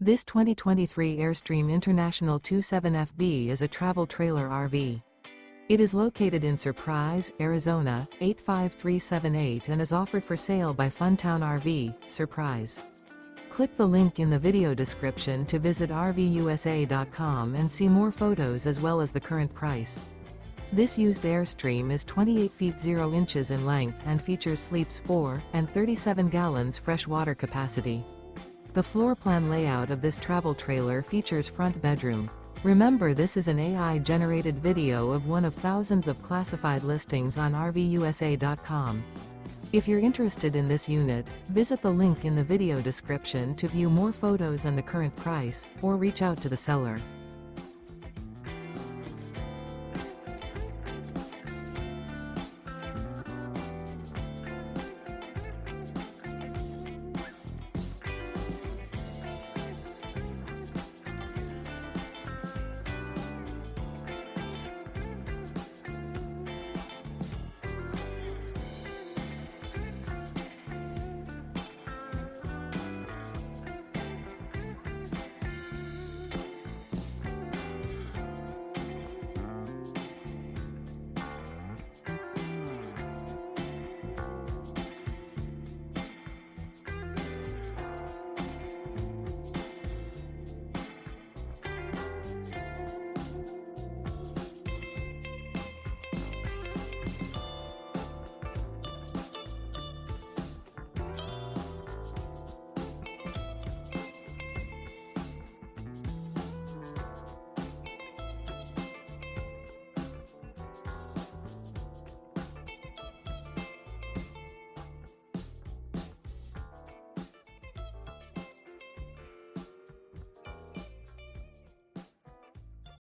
This 2023 Airstream International 27FB is a travel trailer RV. It is located in Surprise, Arizona, 85378 and is offered for sale by Funtown RV, Surprise. Click the link in the video description to visit RVUSA.com and see more photos as well as the current price. This used Airstream is 28 feet 0 inches in length and features sleeps 4 and 37 gallons fresh water capacity. The floor plan layout of this travel trailer features front bedroom. Remember, this is an AI-generated video of one of thousands of classified listings on RVUSA.com. If you're interested in this unit, visit the link in the video description to view more photos and the current price, or reach out to the seller.